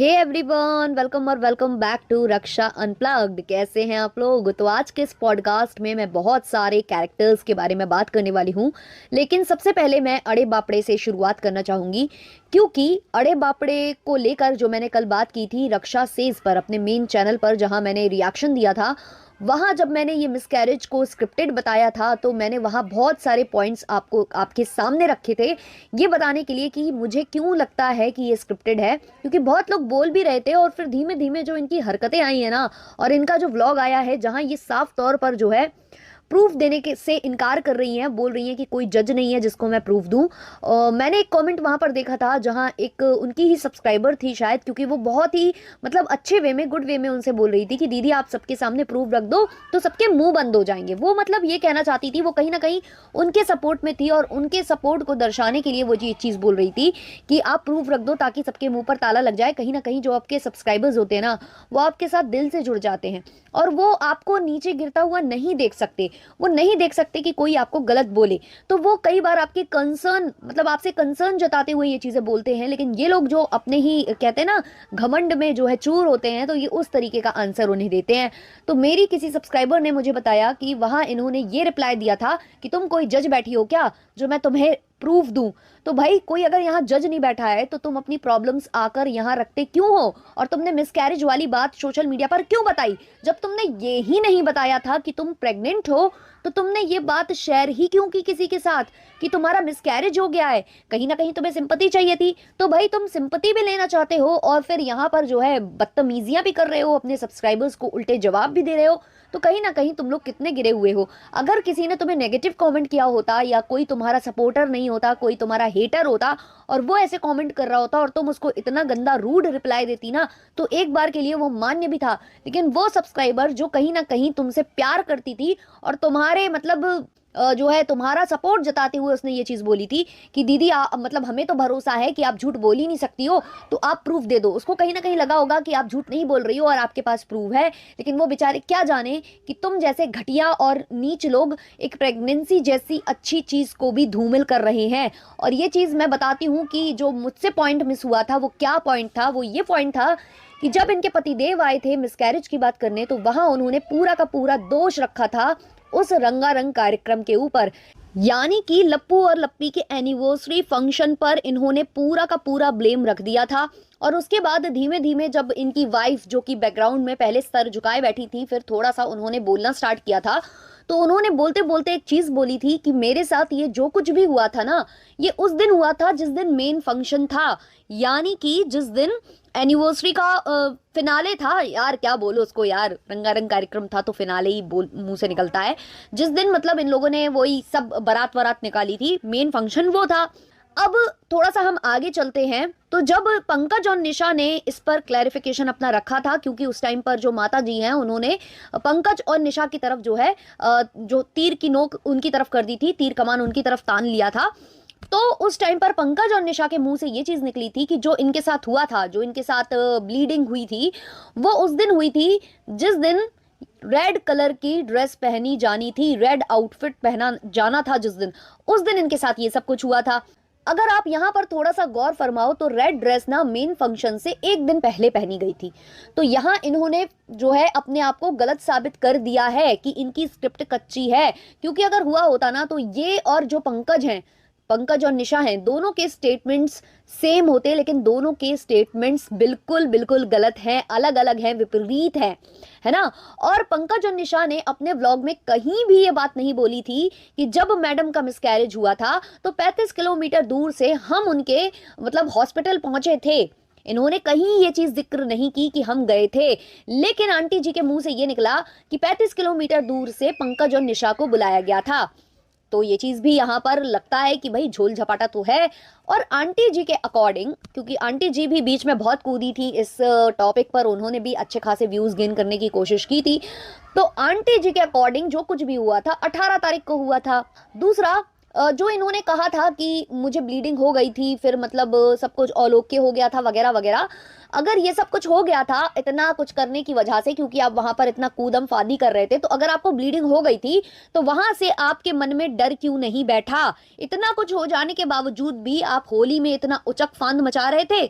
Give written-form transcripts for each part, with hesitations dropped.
हे everyone, welcome और welcome back to Raksha unplugged. कैसे हैं आप लोग? तो आज के इस पॉडकास्ट में मैं बहुत सारे कैरेक्टर्स के बारे में बात करने वाली हूँ। लेकिन सबसे पहले मैं अड़े बापड़े से शुरुआत करना चाहूँगी, क्योंकि अड़े बापड़े को लेकर जो मैंने कल बात की थी रक्षा सेज पर अपने मेन चैनल पर, जहाँ मैंने रिएक्शन दिया था, वहाँ जब मैंने ये मिसकैरेज को स्क्रिप्टेड बताया था तो मैंने वहाँ बहुत सारे पॉइंट्स आपको आपके सामने रखे थे, ये बताने के लिए कि मुझे क्यों लगता है कि ये स्क्रिप्टेड है। क्योंकि बहुत लोग बोल भी रहे थे और फिर धीमे धीमे जो इनकी हरकतें आई हैं ना, और इनका जो व्लॉग आया है जहाँ ये साफ तौर पर जो है प्रूफ देने के से इनकार कर रही हैं, बोल रही हैं कि कोई जज नहीं है जिसको मैं प्रूफ दूं। मैंने एक कमेंट वहां पर देखा था जहां एक उनकी ही सब्सक्राइबर थी शायद, क्योंकि वो बहुत ही मतलब अच्छे वे में, गुड वे में उनसे बोल रही थी कि दीदी आप सबके सामने प्रूफ रख दो तो सबके मुंह बंद हो जाएंगे। वो मतलब ये कहना चाहती थी, वो कहीं ना कहीं उनके सपोर्ट में थी और उनके सपोर्ट को दर्शाने के लिए वो ये चीज़ बोल रही थी कि आप प्रूफ रख दो ताकि सबके मुंह पर ताला लग जाए। कहीं ना कहीं जो आपके सब्सक्राइबर्स होते हैं ना, वो आपके साथ दिल से जुड़ जाते हैं और वो आपको नीचे गिरता हुआ नहीं देख सकते। वो नहीं देख सकते कि कोई आपको गलत बोले, तो वो कई बार आपके कंसर्न, मतलब आपसे कंसर्न जताते हुए ये चीजें बोलते हैं। लेकिन ये लोग जो अपने ही कहते हैं ना घमंड में जो है चूर होते हैं, तो ये उस तरीके का आंसर उन्हें देते हैं। तो मेरी किसी सब्सक्राइबर ने मुझे बताया कि वहां इन्होंने ये रिप्लाई दिया था कि तुम कोई जज बैठी हो क्या जो मैं तुम्हें प्रूफ दूं। तो भाई कोई अगर यहाँ जज नहीं बैठा है तो तुम अपनी प्रॉब्लम्स आकर यहाँ रखते क्यों हो? और तुमने मिसकैरेज वाली बात सोशल मीडिया पर क्यों बताई? जब तुमने ये ही नहीं बताया था कि तुम प्रेग्नेंट हो तो तुमने ये बात शेयर ही क्यों की किसी के साथ कि तुम्हारा मिसकैरेज हो गया है? कहीं ना कहीं तुम्हें सिंपति चाहिए थी, तो भाई तुम सिंपति भी लेना चाहते हो और फिर यहाँ पर जो है बदतमीजियां भी कर रहे हो, अपने सब्सक्राइबर्स को उल्टे जवाब भी दे रहे हो। तो कहीं ना कहीं तुम लोग कितने गिरे हुए हो। अगर किसी ने तुम्हें नेगेटिव कमेंट किया होता या कोई तुम्हारा सपोर्टर नहीं होता, कोई तुम्हारा हेटर होता और वो ऐसे कमेंट कर रहा होता और तुम उसको इतना गंदा रूड रिप्लाई देती ना, तो एक बार के लिए वो मान्य भी था। लेकिन वो सब्सक्राइबर जो कहीं ना कहीं तुमसे प्यार करती थी और तुम्हारे मतलब जो है तुम्हारा सपोर्ट जताते हुए उसने ये चीज बोली थी कि दीदी मतलब हमें तो भरोसा है कि आप झूठ बोल ही नहीं सकती हो, तो आप प्रूफ दे दो। उसको कहीं ना कहीं लगा होगा कि आप झूठ नहीं बोल रही हो और आपके पास प्रूफ है। लेकिन वो बेचारे क्या जाने कि तुम जैसे घटिया और नीच लोग एक प्रेगनेंसी जैसी अच्छी चीज को भी धूमिल कर रहे हैं। और ये चीज मैं बताती हूँ कि जो मुझसे पॉइंट मिस हुआ था वो क्या पॉइंट था। वो ये पॉइंट था कि जब इनके पतिदेव आए थे मिसकैरेज की बात करने, तो वहां उन्होंने पूरा का पूरा दोष रखा था उस रंगारंग कार्यक्रम के ऊपर। यानी कि लप्पू और लप्पी के एनिवर्सरी फंक्शन पर इन्होंने पूरा का पूरा ब्लेम रख दिया था। और उसके बाद धीमे धीमे जब इनकी वाइफ, जो कि बैकग्राउंड में पहले सर झुकाए बैठी थी, फिर थोड़ा सा उन्होंने बोलना स्टार्ट किया था, तो उन्होंने बोलते बोलते एक चीज बोली थी कि मेरे साथ ये जो कुछ भी हुआ था ना, ये उस दिन हुआ था जिस दिन मेन फंक्शन था। यानी कि जिस दिन एनिवर्सरी का फिनाले था, यार क्या बोलो उसको यार, रंगारंग कार्यक्रम था तो फिनाले ही बोल मुंह से निकलता है। जिस दिन मतलब इन लोगों ने वही सब बारात वारात निकाली थी, मेन फंक्शन वो था। अब थोड़ा सा हम आगे चलते हैं, तो जब पंकज और निशा ने इस पर क्लैरिफिकेशन अपना रखा था, क्योंकि उस टाइम पर जो माता जी हैं उन्होंने पंकज और निशा की तरफ जो है जो तीर की नोक उनकी तरफ कर दी थी, तीर कमान उनकी तरफ तान लिया था। तो उस टाइम पर पंकज और निशा के मुंह से ये चीज निकली थी कि जो इनके साथ हुआ था, जो इनके साथ ब्लीडिंग हुई थी, वो उस दिन हुई थी जिस दिन रेड कलर की ड्रेस पहनी जानी थी, रेड आउटफिट पहना जाना था जिस दिन, उस दिन इनके साथ ये सब कुछ हुआ था। अगर आप यहाँ पर थोड़ा सा गौर फरमाओ तो रेड ड्रेस ना मेन फंक्शन से एक दिन पहले पहनी गई थी। तो यहाँ इन्होंने जो है अपने आप को गलत साबित कर दिया है कि इनकी स्क्रिप्ट कच्ची है। क्योंकि अगर हुआ होता ना तो ये और जो पंकज हैं, पंकज और निशा हैं, दोनों के स्टेटमेंट्स सेम होते, लेकिन दोनों के स्टेटमेंट्स बिल्कुल बिल्कुल गलत हैं, अलग अलग हैं, विपरीत हैं, है ना। और पंकज और निशा ने अपने व्लॉग में कहीं भी ये बात नहीं बोली थी कि जब मैडम का मिसकैरेज हुआ था तो 35 किलोमीटर दूर से हम उनके मतलब हॉस्पिटल पहुंचे थे। इन्होंने कहीं ये चीज जिक्र नहीं की कि हम गए थे। लेकिन आंटी जी के मुंह से ये निकला कि 35 किलोमीटर दूर से पंकज और निशा को बुलाया गया था। तो ये चीज भी यहाँ पर लगता है कि भाई झोल झपाटा तो है। और आंटी जी के अकॉर्डिंग, क्योंकि आंटी जी भी बीच में बहुत कूदी थी इस टॉपिक पर, उन्होंने भी अच्छे खासे व्यूज गेन करने की कोशिश की थी। तो आंटी जी के अकॉर्डिंग जो कुछ भी हुआ था 18 तारीख को हुआ था। दूसरा, जो इन्होंने कहा था कि मुझे ब्लीडिंग हो गई थी, फिर मतलब सब कुछ ऑल ओके हो गया था वगैरह वगैरह, अगर ये सब कुछ हो गया था इतना कुछ करने की वजह से, क्योंकि आप वहां पर इतना कूदम फादी कर रहे थे, तो अगर आपको ब्लीडिंग हो गई थी तो वहां से आपके मन में डर क्यों नहीं बैठा? इतना कुछ हो जाने के बावजूद भी आप होली में इतना उचक फांद मचा रहे थे।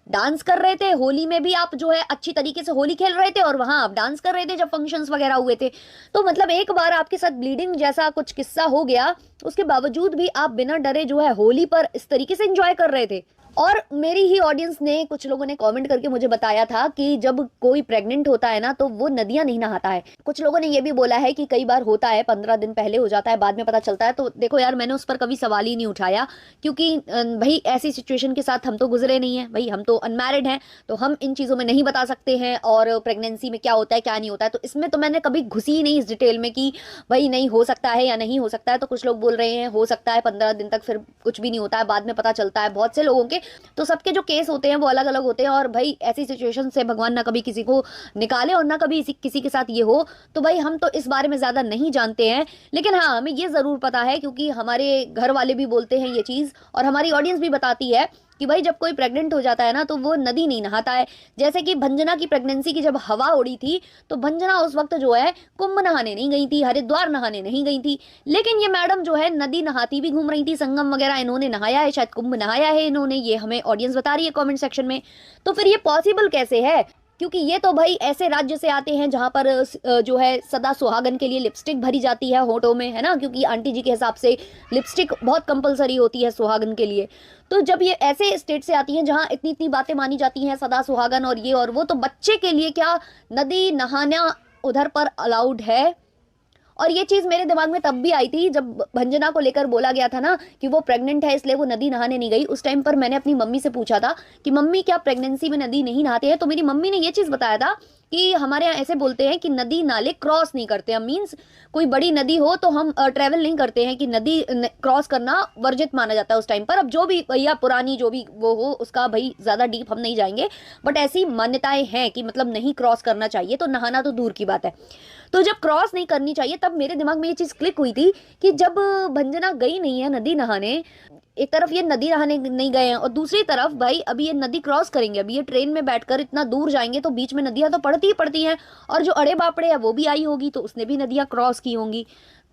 डांस कर रहे थे, होली में भी आप जो है अच्छी तरीके से होली खेल रहे थे और वहां आप डांस कर रहे थे जब फंक्शंस वगैरह हुए थे। तो मतलब एक बार आपके साथ ब्लीडिंग जैसा कुछ किस्सा हो गया, उसके बावजूद भी आप बिना डरे जो है होली पर इस तरीके से एंजॉय कर रहे थे। और मेरी ही ऑडियंस ने, कुछ लोगों ने कमेंट करके मुझे बताया था कि जब कोई प्रेग्नेंट होता है ना तो वो नदियां नहीं नहाता है। कुछ लोगों ने ये भी बोला है कि कई बार होता है 15 दिन पहले हो जाता है, बाद में पता चलता है। तो देखो यार, मैंने उस पर कभी सवाल ही नहीं उठाया, क्योंकि भाई ऐसी सिचुएशन के साथ हम तो गुजरे नहीं है भाई, हम तो अनमैरिड हैं, तो हम इन चीज़ों में नहीं बता सकते हैं और प्रेगनेंसी में क्या होता है क्या नहीं होता है। तो इसमें तो मैंने कभी घुसी ही नहीं इस डिटेल में कि भाई नहीं हो सकता है या नहीं हो सकता है। तो कुछ लोग बोल रहे हैं हो सकता है 15 दिन तक, फिर कुछ भी नहीं होता है, बाद में पता चलता है बहुत से लोगों के। तो सबके जो केस होते हैं वो अलग अलग होते हैं, और भाई ऐसी सिचुएशन से भगवान ना कभी किसी को निकाले और ना कभी किसी के साथ ये हो। तो भाई हम तो इस बारे में ज्यादा नहीं जानते हैं, लेकिन हाँ हमें ये जरूर पता है, क्योंकि हमारे घर वाले भी बोलते हैं ये चीज और हमारी ऑडियंस भी बताती है कि भाई जब कोई प्रेग्नेंट हो जाता है ना तो वो नदी नहीं नहाता है। जैसे कि भंजना की प्रेगनेंसी की जब हवा उड़ी थी, तो भंजना उस वक्त जो है कुंभ नहाने नहीं गई थी, हरिद्वार नहाने नहीं गई थी, लेकिन ये मैडम जो है नदी नहाती भी घूम रही थी, संगम वगैरह इन्होंने नहाया है, शायद कुंभ नहाया है इन्होंने, ये हमें ऑडियंस बता रही है कमेंट सेक्शन में। तो फिर ये पॉसिबल कैसे है? क्योंकि ये तो भाई ऐसे राज्य से आते हैं जहां पर जो है सदा सुहागन के लिए लिपस्टिक भरी जाती है होठों में, है ना, क्योंकि आंटी जी के हिसाब से लिपस्टिक बहुत कंपलसरी होती है सुहागन के लिए। तो जब ये ऐसे स्टेट से आती हैं जहां इतनी इतनी बातें मानी जाती हैं, सदा सुहागन और ये और वो, तो बच्चे के लिए क्या नदी नहाना उधर पर अलाउड है? और ये चीज मेरे दिमाग में तब भी आई थी जब भंजना को लेकर बोला गया था ना कि वो प्रेग्नेंट है इसलिए वो नदी नहाने नहीं गई। उस टाइम पर मैंने अपनी मम्मी से पूछा था कि मम्मी क्या प्रेगनेंसी में नदी नहीं नहाते हैं? तो मेरी मम्मी ने ये चीज बताया था कि हमारे यहाँ ऐसे बोलते हैं कि नदी नाले क्रॉस नहीं करते हम, मीन्स कोई बड़ी नदी हो तो हम ट्रेवल नहीं करते हैं, कि नदी क्रॉस करना वर्जित माना जाता है उस टाइम पर। अब जो भी भैया पुरानी जो भी वो हो उसका भाई ज्यादा डीप हम नहीं जाएंगे, बट ऐसी मान्यताएं हैं कि मतलब नहीं क्रॉस करना चाहिए, तो नहाना तो दूर की बात है। तो जब क्रॉस नहीं करनी चाहिए तब मेरे दिमाग में ये चीज क्लिक हुई थी कि जब भंजना गई नहीं है नदी नहाने, एक तरफ ये नदी नहाने नहीं गए हैं और दूसरी तरफ भाई अभी ये नदी क्रॉस करेंगे, अभी ये ट्रेन में बैठकर इतना दूर जाएंगे तो बीच में नदियां तो पड़ती ही पड़ती हैं, और जो अड़े बापड़े है वो भी आई होगी तो उसने भी नदियां क्रॉस की होंगी।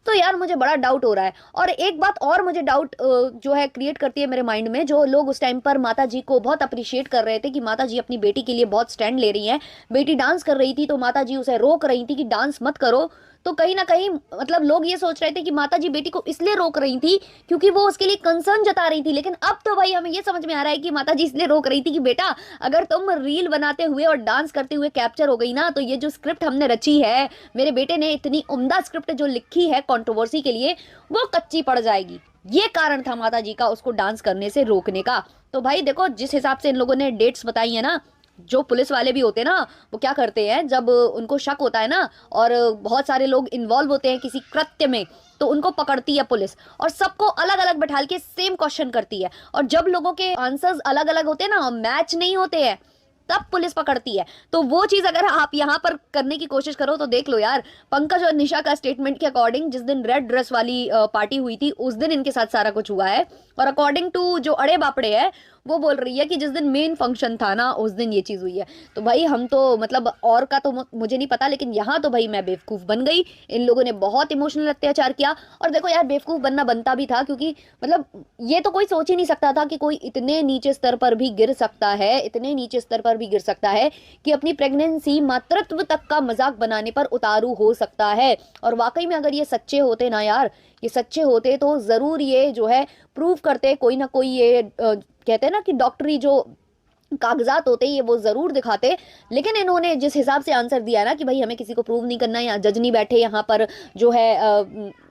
तो यार मुझे बड़ा डाउट हो रहा है। और एक बात और मुझे डाउट जो है क्रिएट करती है मेरे माइंड में, जो लोग उस टाइम पर माता जी को बहुत अप्रिशिएट कर रहे थे कि माता जी अपनी बेटी के लिए बहुत स्टैंड ले रही हैं, बेटी डांस कर रही थी तो माता जी उसे रोक रही थी कि डांस मत करो। तो कहीं ना कहीं मतलब लोग ये सोच रहे थे कि माता जी बेटी को इसलिए रोक रही थी क्योंकि वो उसके लिए कंसर्न जता रही थी, लेकिन अब तो भाई हमें ये समझ में आ रहा है कि माता जी इसलिए रोक रही थी कि बेटा अगर तुम रील बनाते हुए और डांस करते हुए कैप्चर हो गई ना, तो ये जो स्क्रिप्ट हमने रची है, मेरे बेटे ने इतनी उम्दा स्क्रिप्ट जो लिखी है कंट्रोवर्सी के लिए, वो कच्ची पड़ जाएगी। ये कारण था माता जी का उसको डांस करने से रोकने का। तो भाई देखो जिस हिसाब से इन लोगों ने डेट्स बताई है ना, जो पुलिस वाले भी होते हैं ना वो क्या करते हैं जब उनको शक होता है ना और बहुत सारे लोग इन्वॉल्व होते हैं किसी कृत्य में, तो उनको पकड़ती है पुलिस और सबको अलग अलग बैठाल के सेम क्वेश्चन करती है, और जब लोगों के आंसर्स अलग अलग होते हैं ना, मैच नहीं होते हैं, तब पुलिस पकड़ती है। तो वो चीज अगर आप यहाँ पर करने की कोशिश करो तो देख लो यार, पंकज और निशा का स्टेटमेंट के अकॉर्डिंग जिस दिन रेड ड्रेस वाली पार्टी हुई थी उस दिन इनके साथ सारा कुछ हुआ है, और अकॉर्डिंग टू जो अड़े बापड़े है वो बोल रही है कि जिस दिन मेन फंक्शन था ना उस दिन ये चीज हुई है। तो भाई हम तो मतलब और का तो मुझे नहीं पता, लेकिन यहाँ तो भाई मैं बेवकूफ बन गई। इन लोगों ने बहुत इमोशनल अत्याचार किया, और देखो यार बेवकूफ बनना बनता भी था, क्योंकि मतलब ये तो कोई सोच ही नहीं सकता था कि कोई इतने नीचे स्तर पर भी गिर सकता है, इतने नीचे स्तर पर भी गिर सकता है कि अपनी प्रेगनेंसी मातृत्व तक का मजाक बनाने पर उतारू हो सकता है। और वाकई में अगर ये सच्चे होते ना यार, ये सच्चे होते तो जरूर ये जो है प्रूव करते कोई ना कोई, ये कहते हैं ना कि डॉक्टरी जो कागजात होते ये वो जरूर दिखाते। लेकिन इन्होंने जिस हिसाब से आंसर दिया ना कि भाई हमें किसी को प्रूव नहीं करना, या जज नहीं बैठे यहाँ पर, जो है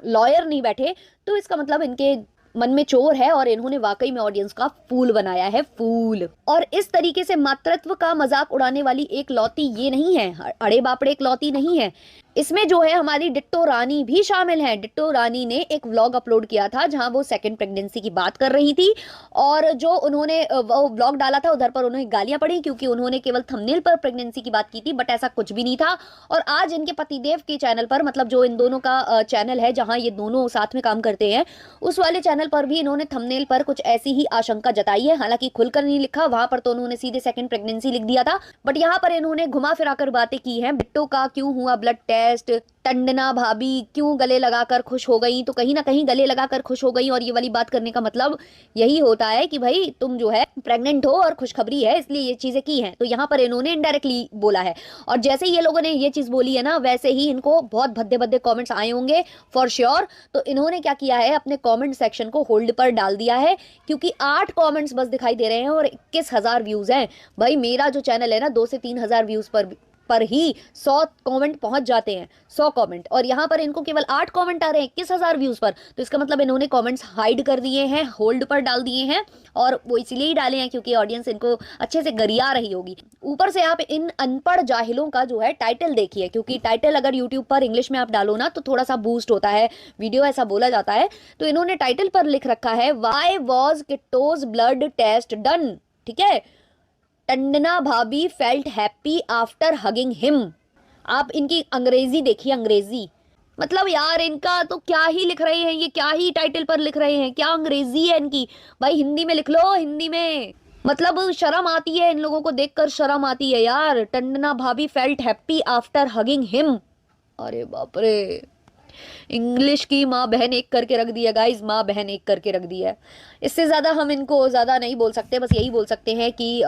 लॉयर नहीं बैठे, तो इसका मतलब इनके मन में चोर है और इन्होंने वाकई में ऑडियंस का फूल बनाया है, फूल। और इस तरीके से मातृत्व का मजाक उड़ाने वाली एक लौती ये नहीं है, अड़े बापड़े एक लौती नहीं है, इसमें जो है हमारी डिट्टो रानी भी शामिल है। डिट्टो रानी ने एक व्लॉग अपलोड किया था जहां वो सेकंड प्रेगनेंसी की बात कर रही थी, और जो उन्होंने वो व्लॉग डाला था उधर पर उन्हें गालियां पड़ी क्योंकि उन्होंने केवल थंबनेल पर प्रेगनेंसी की बात की थी, बट ऐसा कुछ भी नहीं था। और आज इनके पतिदेव के चैनल पर, मतलब जो इन दोनों का चैनल है जहां ये दोनों साथ में काम करते हैं, उस वाले चैनल पर भी इन्होंने थंबनेल पर कुछ ऐसी ही आशंका जताई है। हालांकि खुलकर नहीं लिखा, वहां पर तो उन्होंने सीधे सेकंड प्रेगनेंसी लिख दिया था, बट यहाँ पर इन्होंने घुमा फिरा कर बातें की है। बिट्टो का क्यों हुआ ब्लड टेस्ट, टेस्ट, टंडना भाभी क्यों गले लगाकर खुश हो गई, तो कहीं ना कहीं गले लगाकर खुश हो गई। और ये वाली बात करने का मतलब यही होता है कि भाई तुम जो है प्रेग्नेंट हो और खुशखबरी है, इसलिए ये चीजें की हैं। तो यहाँ पर इन्होंने इनडायरेक्टली बोला है। और जैसे ही ये लोगों ने ये चीज बोली है ना, वैसे ही इनको बहुत भद्दे भद्दे कमेंट्स आए होंगे फॉर श्योर। तो इन्होंने क्या किया है, अपने कमेंट सेक्शन को होल्ड पर डाल दिया है, क्योंकि 8 कमेंट्स बस दिखाई दे रहे हैं और 21,000 व्यूज हैं। भाई मेरा जो चैनल है ना, 2 से 3,000 व्यूज पर ही 100 कमेंट पहुंच जाते हैं, 100 कमेंट। और यहाँ पर इनको केवल 8 कमेंट आ रहे हैं 21,000 व्यूज पर। तो इसका मतलब इन्होंने कमेंट्स हाइड कर दिए हैं, होल्ड पर डाल दिए हैं। और वो इसलिए ही डाले हैं क्योंकि ऑडियंस इनको अच्छे से गरिया रही होगी। ऊपर से आप इन अनपढ़ जाहिलों का जो है टाइटल देखिए, क्योंकि टाइटल अगर यूट्यूब पर इंग्लिश में आप डालो ना तो थोड़ा सा बूस्ट होता है वीडियो, ऐसा बोला जाता है। तो इन्होंने टाइटल पर लिख रखा है, why was Kitto's blood test done. ठीक है, टंडना भाभी felt happy after hugging him. आप इनकी अंग्रेजी देखिए, अंग्रेजी मतलब यार इनका तो क्या ही लिख रहे हैं, ये क्या ही टाइटल पर लिख रहे हैं, क्या अंग्रेजी है इनकी। भाई हिंदी में लिख लो, हिंदी में। मतलब शर्म आती है इन लोगों को देखकर, शर्म आती है यार। टंडना भाभी felt happy after hugging him. अरे बाप रे, इंग्लिश की माँ बहन एक करके रख दी है गाइज, माँ बहन एक करके रख दी है। इससे ज़्यादा हम इनको ज़्यादा नहीं बोल सकते, बस यही बोल सकते हैं कि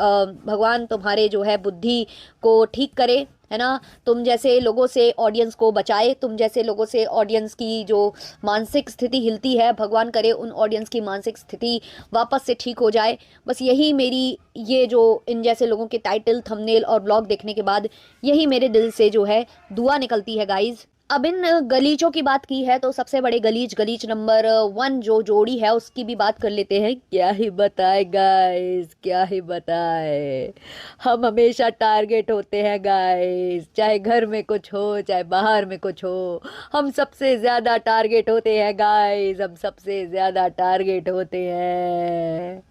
भगवान तुम्हारे जो है बुद्धि को ठीक करे, है ना। तुम जैसे लोगों से ऑडियंस को बचाए, तुम जैसे लोगों से ऑडियंस की जो मानसिक स्थिति हिलती है, भगवान करे उन ऑडियंस की मानसिक स्थिति वापस से ठीक हो जाए। बस यही मेरी, ये जो इन जैसे लोगों के टाइटल, थंबनेल और ब्लॉग देखने के बाद यही मेरे दिल से जो है दुआ निकलती है गाइज। अब इन गलीचों की बात की है तो सबसे बड़े गलीच नंबर 1 जो जोड़ी है उसकी भी बात कर लेते हैं। क्या ही बताए गाइस, क्या ही बताए। हम हमेशा टारगेट होते हैं गाइस, चाहे घर में कुछ हो चाहे बाहर में कुछ हो, हम सबसे ज्यादा टारगेट होते हैं गाइस, हम सबसे ज्यादा टारगेट होते हैं।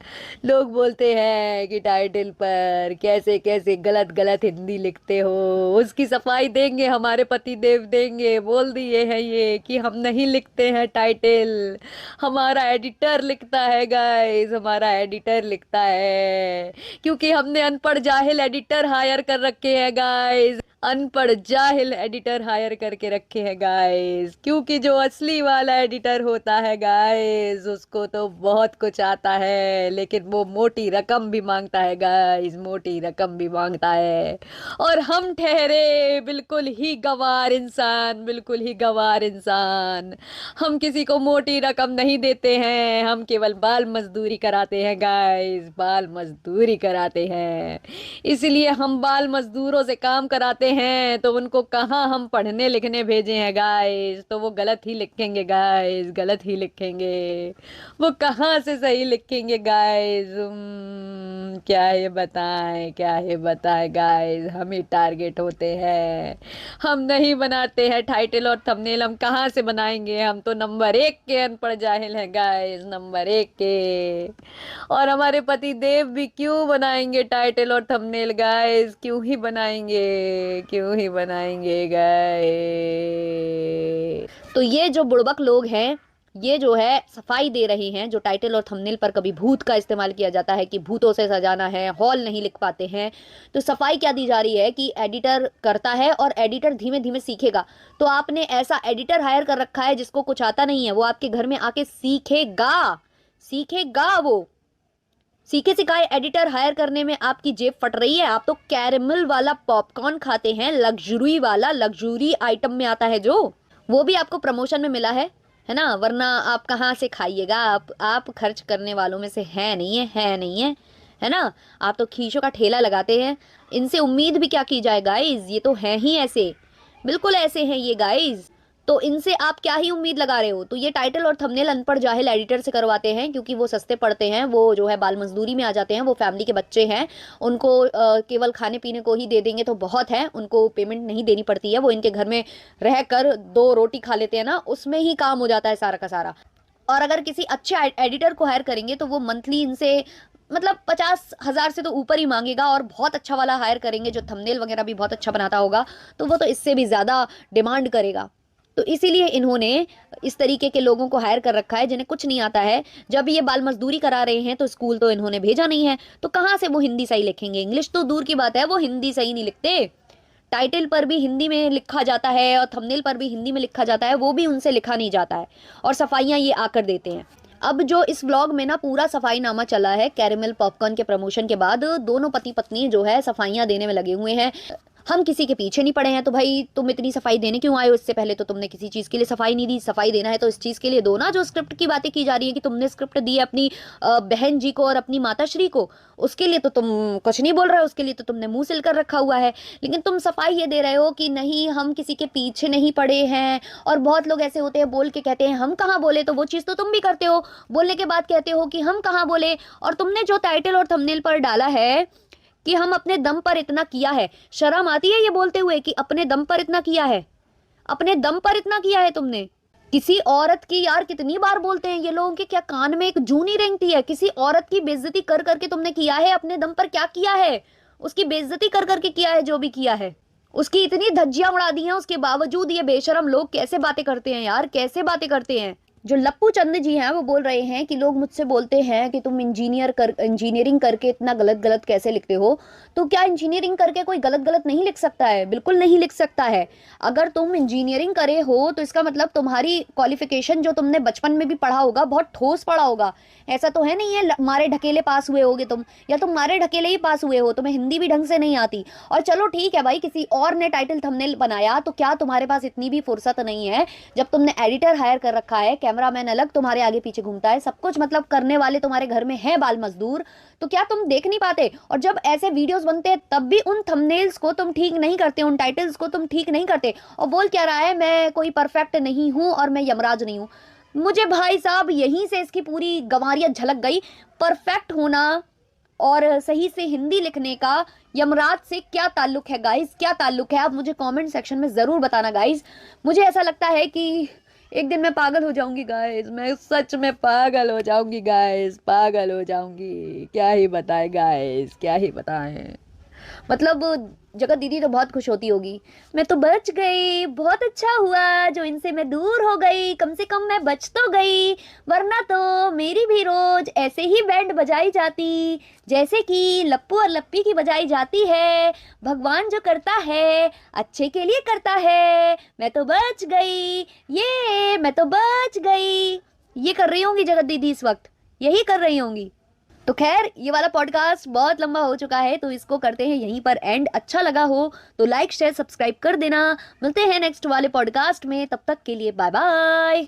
लोग बोलते हैं कि टाइटल पर कैसे कैसे गलत गलत हिंदी लिखते हो, उसकी सफाई देंगे हमारे पति देव देंगे। बोल दिए हैं ये कि हम नहीं लिखते हैं टाइटल, हमारा एडिटर लिखता है गाइस, हमारा एडिटर लिखता है, क्योंकि हमने अनपढ़ जाहिल एडिटर हायर कर रखे हैं गाइस, अनपढ़ जाहिल एडिटर हायर करके रखे हैं गाइस। क्योंकि जो असली वाला एडिटर होता है गाइस उसको तो बहुत कुछ आता है, लेकिन वो मोटी रकम भी मांगता है गाइस, मोटी रकम भी मांगता है। और हम ठहरे बिल्कुल ही गंवार इंसान, बिल्कुल ही गंवार इंसान। हम किसी को मोटी रकम नहीं देते हैं, हम केवल बाल मजदूरी कराते हैं गाइस, बाल मजदूरी कराते हैं। इसलिए हम बाल मजदूरों से काम कराते हैं, तो उनको कहाँ हम पढ़ने लिखने भेजे हैं गाइस, तो वो गलत ही लिखेंगे गाइस, गलत ही लिखेंगे। वो कहाँ से सही लिखेंगे गाइस। क्या ये बताएं, क्या ये बताएं गाइस, हम ही टारगेट होते हैं, हम नहीं बनाते हैं टाइटल और थंबनेल। हम कहाँ से बनाएंगे, हम तो नंबर 1 के अनपढ़ जाहिल हैं गाइस, नंबर 1 के। और हमारे पति देव भी क्यों बनाएंगे टाइटल और थंबनेल गाइस, क्यों ही बनाएंगे, क्यों ही बनाएंगे गाइस। तो ये जो बुड़बक लोग हैं, ये जो है सफाई दे रहे हैं, जो टाइटल और थंबनेल पर कभी भूत का इस्तेमाल किया जाता है कि भूतों से सजाना है, हॉल नहीं लिख पाते हैं, तो सफाई क्या दी जा रही है कि एडिटर करता है और एडिटर धीमे धीमे सीखेगा। तो आपने ऐसा एडिटर हायर कर रखा है जिसको कुछ आता नहीं है, वो आपके घर में आके सीखेगा, सीखेगा। वो सीखे सिखाए एडिटर हायर करने में आपकी जेब फट रही है। आप तो कैरेमल वाला पॉपकॉर्न खाते हैं, लग्जरी वाला, लग्जरी आइटम में आता है जो, वो भी आपको प्रमोशन में मिला है ना, वरना आप कहाँ से खाइएगा। आप खर्च करने वालों में से है नहीं है, है नहीं है, है ना। आप तो खींचों का ठेला लगाते हैं, इनसे उम्मीद भी क्या की जाए गाइज, ये तो है ही ऐसे, बिल्कुल ऐसे हैं ये गाइज। तो इनसे आप क्या ही उम्मीद लगा रहे हो। तो ये टाइटल और थंबनेल अनपढ़ जाहिल एडिटर से करवाते हैं, क्योंकि वो सस्ते पड़ते हैं, वो जो है बाल मजदूरी में आ जाते हैं, वो फैमिली के बच्चे हैं, उनको केवल खाने पीने को ही दे देंगे तो बहुत है, उनको पेमेंट नहीं देनी पड़ती है। वो इनके घर में रहकर 2 रोटी खा लेते हैं ना, उसमें ही काम हो जाता है सारा का सारा। और अगर किसी अच्छे एडिटर को हायर करेंगे तो वो मंथली इनसे मतलब 50,000 से तो ऊपर ही मांगेगा। और बहुत अच्छा वाला हायर करेंगे जो थंबनेल वगैरह भी बहुत अच्छा बनाता होगा, तो वो तो इससे भी ज़्यादा डिमांड करेगा। तो इसीलिए इन्होंने इस तरीके के लोगों को हायर कर रखा है जिन्हें कुछ नहीं आता है। जब ये बाल मजदूरी करा रहे हैं तो स्कूल तो इन्होंने भेजा नहीं है, तो कहाँ से वो हिंदी सही लिखेंगे। इंग्लिश तो दूर की बात है, वो हिंदी सही नहीं लिखते। टाइटल पर भी हिंदी में लिखा जाता है और थंबनेल पर भी हिंदी में लिखा जाता है, वो भी उनसे लिखा नहीं जाता है और सफाइयाँ ये आकर देते हैं। अब जो इस व्लॉग में ना पूरा सफाईनामा चला है, कैरेमल पॉपकॉर्न के प्रमोशन के बाद दोनों पति पत्नी जो है सफाइयाँ देने में लगे हुए हैं। हम किसी के पीछे नहीं पड़े हैं, तो भाई तुम इतनी सफाई देने क्यों आए हो? इससे पहले तो तुमने किसी चीज़ के लिए सफाई नहीं दी, सफाई देना है तो इस चीज़ के लिए दो ना। जो स्क्रिप्ट की बातें की जा रही है कि तुमने स्क्रिप्ट दी है अपनी बहन जी को और अपनी माताश्री को, उसके लिए तो तुम कुछ नहीं बोल रहे हो, उसके लिए तो तुमने मुंह सिल कर रखा हुआ है। लेकिन तुम सफाई ये दे रहे हो कि नहीं हम किसी के पीछे नहीं पड़े हैं। और बहुत लोग ऐसे होते हैं बोल के कहते हैं हम कहाँ बोले, तो वो चीज़ तो तुम भी करते हो, बोलने के बाद कहते हो कि हम कहाँ बोले। और तुमने जो टाइटल और थंबनेल पर डाला है कि हम अपने दम पर इतना किया है, शर्म आती है ये बोलते हुए कि अपने दम पर इतना किया है? अपने दम पर इतना किया है तुमने? किसी औरत की, यार कितनी बार बोलते हैं ये लोगों के क्या कान में एक जू नहीं रेंगती है? किसी औरत की बेइज्जती कर करके तुमने किया है, अपने दम पर क्या किया है? उसकी बेइज्जती कर करके किया है जो भी किया है। उसकी इतनी धज्जियां उड़ा दी हैं, उसके बावजूद ये बेशरम लोग कैसे बातें करते हैं यार, कैसे बातें करते हैं। जो लप्पू चंद जी हैं वो बोल रहे हैं कि लोग मुझसे बोलते हैं कि तुम इंजीनियरिंग करके इतना गलत गलत कैसे लिखते हो। तो क्या इंजीनियरिंग करके कोई गलत गलत नहीं लिख सकता है? बिल्कुल नहीं लिख सकता है। अगर तुम इंजीनियरिंग करे हो तो इसका मतलब तुम्हारी क्वालिफिकेशन जो तुमने बचपन में भी पढ़ा होगा बहुत ठोस पढ़ा होगा। ऐसा तो है नहीं है मारे ढकेले पास हुए होगे तुम, या तुम मारे ढकेले ही पास हुए हो, तुम्हें हिंदी भी ढंग से नहीं आती। और चलो ठीक है भाई, किसी और ने टाइटल थंबनेल बनाया तो क्या तुम्हारे पास इतनी भी फुर्सत नहीं है? जब तुमने एडिटर हायर कर रखा है, कैमरामैन अलग तुम्हारे आगे पीछे घूमता है, सब कुछ मतलब करने वाले तुम्हारे घर में है बाल मजदूर, तो क्या तुम देख नहीं पाते? और जब ऐसे वीडियोस बनते हैं तब भी उन थंबनेल्स को तुम ठीक नहीं करते, उन टाइटल्स को तुम ठीक नहीं करते। और बोल क्या रहा है मैं कोई परफेक्ट नहीं हूं और मैं यमराज नहीं हूं। मुझे भाई साहब यहीं से इसकी पूरी गंवारियत झलक गई। परफेक्ट होना और सही से हिंदी लिखने का यमराज से क्या ताल्लुक है गाइस, क्या ताल्लुक है? आप मुझे कमेंट सेक्शन में जरूर बताना गाइस। मुझे ऐसा लगता है कि एक दिन मैं पागल हो जाऊंगी गाइस, मैं सच में पागल हो जाऊंगी गाइस, पागल हो जाऊंगी। क्या ही बताएं गाइस, क्या ही बताएं। मतलब जगत दीदी तो बहुत खुश होती होगी, मैं तो बच गई, बहुत अच्छा हुआ जो इनसे मैं दूर हो गई, कम से कम मैं बच तो गई, वरना तो मेरी भी रोज ऐसे ही बैंड बजाई जाती जैसे कि लप्पू और लप्पी की बजाई जाती है। भगवान जो करता है अच्छे के लिए करता है। मैं तो बच गई, ये मैं तो बच गई। ये कर रही होंगी जगत दीदी इस वक्त, यही कर रही होंगी। तो खैर ये वाला पॉडकास्ट बहुत लंबा हो चुका है तो इसको करते हैं यहीं पर एंड। अच्छा लगा हो तो लाइक शेयर सब्सक्राइब कर देना। मिलते हैं नेक्स्ट वाले पॉडकास्ट में, तब तक के लिए बाय बाय।